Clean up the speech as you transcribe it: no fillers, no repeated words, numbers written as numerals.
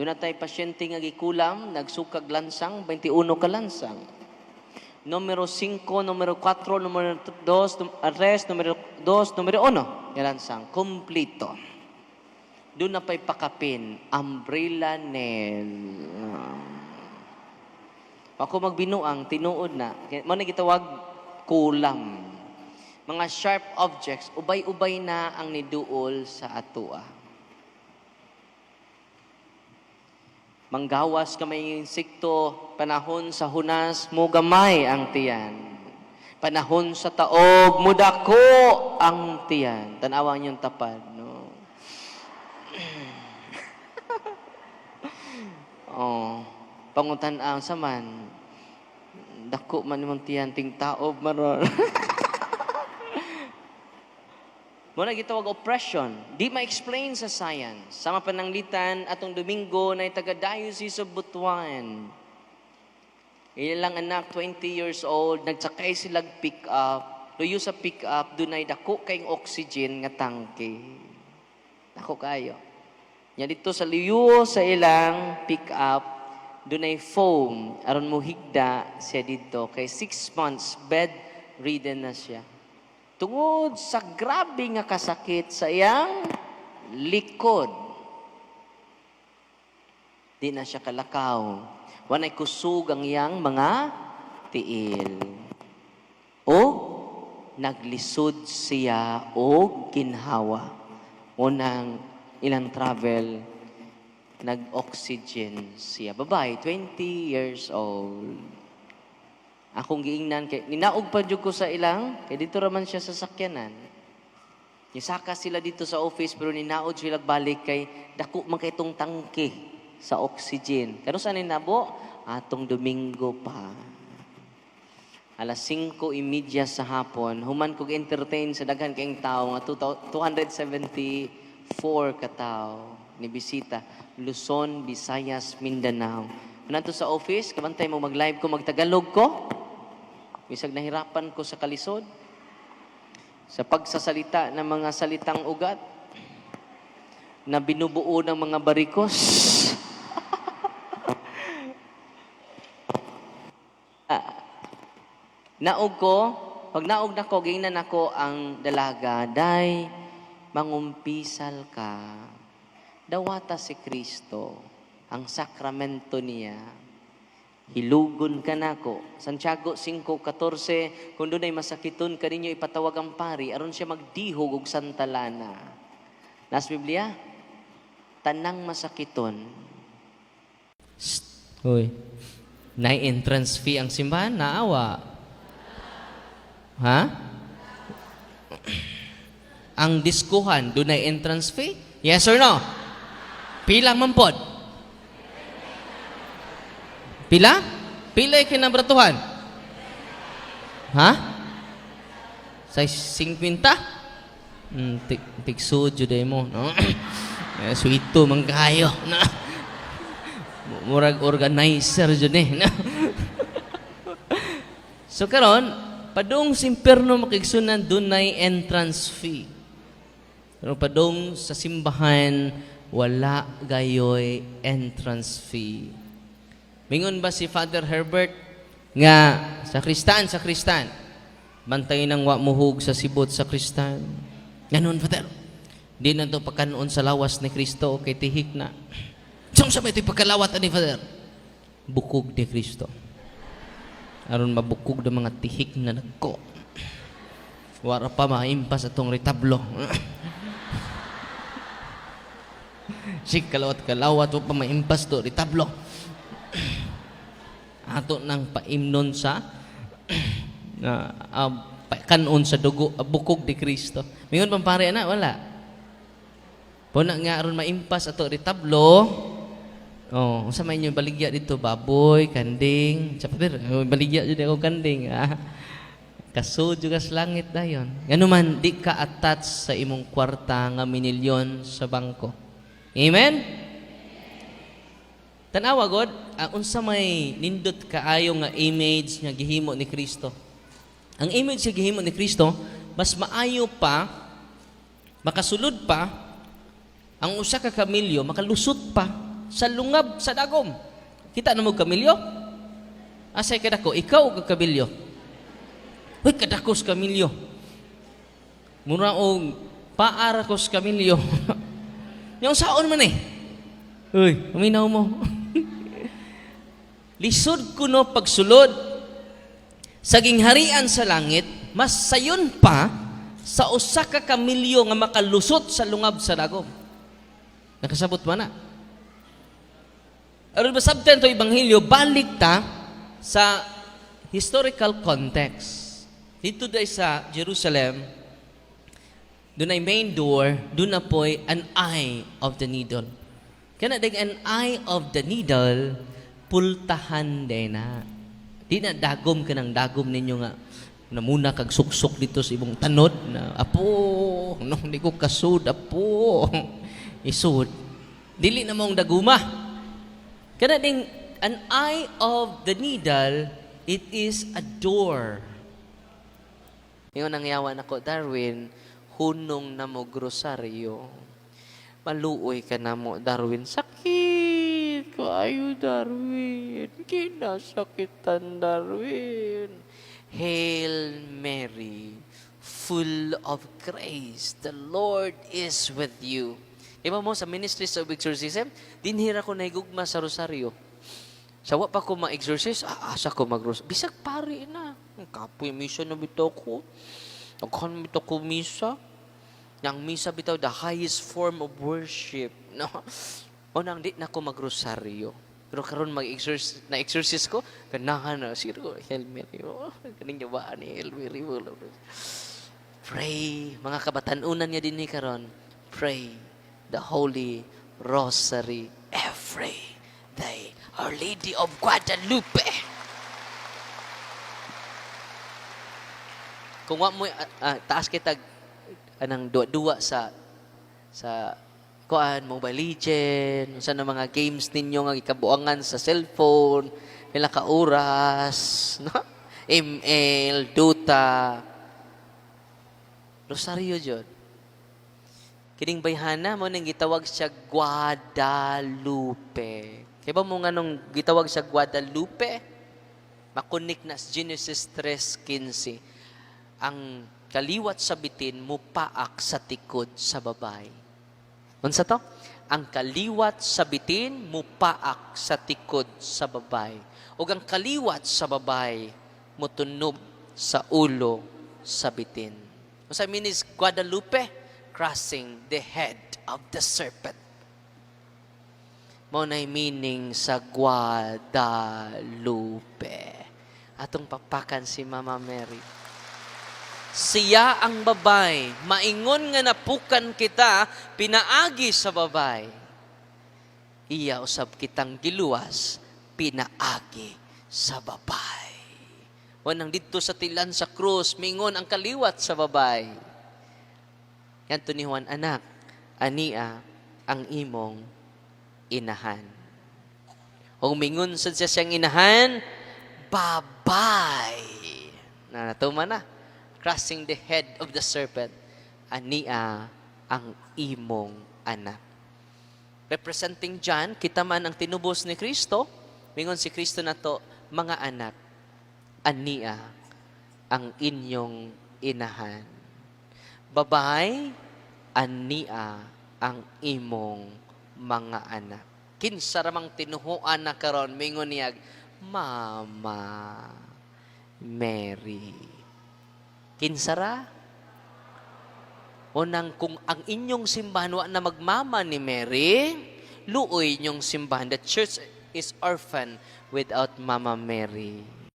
Doon na tayo pasyente nga gikulam, nagsukag lansang, 21 ka lansang. Numero 5, numero 4, numero 2, res, numero 2, numero 1. Lansang, kumplito. Doon na pa'y pakapin, umbrella nail. Ako magbinuang, tinuod na. Mo na gitawag, kulam. Mga sharp objects, ubay-ubay na ang niduol sa atua. Manggawas ka may insekto, panahon sa hunas, mo gamay ang tiyan. Panahon sa taog, mudako ang tiyan. Tanawa niyong tapad, no? Oh, pangutan ang saman. Dako man imong tiyan, ting taob maron. Muna gitawag oppression. Di ma-explain sa science. Sama pananglitan atong Domingo na taga-Diocese of Butuan. Ilang anak, 20 years old, nagsakay silang pick-up. Luyo sa pick-up, dunay dako kayong oxygen nga tangke. Dako kayo. Nya dito sa luyo sa ilang pick-up, dunay foam. Aron mo higda siya dito. Kay 6 months, bedridden na siya. Tungod sa grabe nga kasakit sa iyang likod. Di na siya kalakaw. Wanay kusog ang iyang mga tiil. O naglisod siya o ginhawa. Unang ilang travel, nag-oxygen siya. Babae, 20 years old. Akong giingnan kay ninaog pa jud ko sa ilang kay dito raman siya sa sakyanan. Nisaka sila dito sa office pero ninaod sila balik kay dako man kay tong tangke sa oxygen. Kano sa nabo? Atong Domingo pa. Alas 5:30 sa hapon, human kog entertain sa daghan kayong tao nga 274 ka tao ni bisita Luzon, Visayas, Mindanao. Nato sa office, kabantay mo mag-live ko, magtagalog ko. Bisag nahirapan ko sa kalisod. Sa pagsasalita ng mga salitang ugat na binubuo ng mga barikos. Naog ko, pag naog na ko, gingnan ako ang dalaga, day, mangumpisal ka. Dawata si Kristo, ang sakramento niya. Hilugon ka na ko. Santiago 5:14, kung doon ay masakiton ka ninyo, ipatawag ang pari, aron siya magdihog og santalana. Nas Biblia, tanang masakiton. Hoy, na-entrance fee ang simbahan, naawa. Ha? Ang diskuhan, doon ay entrance fee? Yes or no? Pila man pod? Pila? Pila ay kinabratuhan? Ha? Sa 50? Tigsud juday mo, no? Suito man kayo, no? Murag organizer jud eh, no? So karon, padung simpirno makigsunan dunay entrance fee. Pero padung sa simbahan wala gayoy entrance fee. Mingon ba si Father Herbert nga sa Kristan, bantay nang wa muhug sa sibot sa Kristan. Ganon, Father. Di na to pagkanoon sa lawas ni Kristo kay tihik na. Saan sa may ito'y pagkalawat ni Father? Bukog ni Kristo. Aron mabukog ng mga tihik na nagko. Wara pa maimpas atong retablo. Sik kalawat o pa maimpas to retablo. Ato nang paimnon sa kanon sa dugo bukog ni Kristo. Mingon pampare na wala. Puna nga aron maimpas ato retablo. Oh, unsa may inyo baligya dito baboy, kanding. Sapader, baligya jud ako kanding. Kasud juga sa langit dayon. Ngano man di ka attach sa imong kwarta nga minilyon sa bangko. Amen. Tanawa God, unsa may nindot kaayo nga image nga gihimo ni Kristo. Ang image nga gihimo ni Kristo, mas maayo pa, makasulod pa, ang usa ka kamilyo makalusot pa sa lungab sa dagom. Kita na mo kamilyo? Asay kadako, ikaw o kabilyo? Uy, kadakos kamilyo. Mura o paar ko sa kamilyo. Yung saon man eh. Uy, uminaw mo. Lisod ko no pagsulod sa gingharian sa langit, mas sayon pa sa usa ka kamilyo nga makalusot sa lungab sa dagom. Nakasabot man na. Aron basabtan to ebanghelyo, balik ta sa historical context. Dito dahil sa Jerusalem, doon ay main door, doon na po'y an eye of the needle. Kaya na an eye of the needle, pultahan din na. Di na dagom ka ng dagom ninyo nga na muna kag suksok dito sa ibong tanod na apo, no, hindi ko kasud, apo, isud. Dili na mong daguma. Kaya ding an eye of the needle, it is a door. Ngayon nangyawan ako, Darwin, hunong na mo grosaryo. Maluoy ka na mo, Darwin. Sakit ko ayo, Darwin. Kinasakitan, Darwin. Hail Mary, full of grace. The Lord is with you. Iba mo, sa Ministries of Exorcism, dinhira ko na higugma sa rosaryo. Sawa pa ko ma-exorcise, asa ko mag-rosaryo. Bisag pari na. Kapoy, misa na bitaw ko. Naghan bitaw ko misa. Yang misa bitaw, the highest form of worship. No? O nang di na ko mag-rosaryo. Pero karon na-exorcise ko, ganahan na, siro, Hail Mary. Ganing yabaan ni Hail Mary. Pray. Mga kabatanunan niya din ni karon. Pray the Holy Rosary every day. Our Lady of Guadalupe. Kung wa mo taas kita anang duwa sa kuan Mobile Legends, sa na mga games ninyo nga ikabuangan sa cellphone, pila ka oras, no? ML, Dota. Rosaryo jud. Kining bayhana mo nang gitawag siya Guadalupe. Kaya ba mo nga nung gitawag siya Guadalupe? Makunik na sa Genesis 3:15. Ang kaliwat sa bitin mupaak sa tikod sa babay. Unsa to? Ang kaliwat sa bitin mupaak sa tikod sa babay. Ug ang kaliwat sa babay mutunob sa ulo sa bitin. Unsa means Guadalupe? Crossing the head of the serpent. Mo na'y meaning sa Guadalupe. Atong papakan si Mama Mary. Siya ang babay. Maingon nga napukan kita, pinaagi sa babay. Iya usab kitang giluwas, pinaagi sa babay. Wanang dito sa tilan sa krus, mingon ang kaliwat sa babay. Yan to ni Juan, anak, ania ang imong inahan. O mingon sa siyang inahan, babay. Natuma na. Crossing the head of the serpent, ania ang imong anak. Representing John, kita man ang tinubos ni Kristo, mingon si Kristo na to, mga anak, ania ang inyong inahan. Babay, ania ang imong mga anak. Kinsa ramang tinuhuan na karon mingon niya, Mama Mary. Kinsa ra? Unang kung ang inyong simbahan wa na magmama ni Mary, luoy inyong simbahan. The church is orphan without Mama Mary.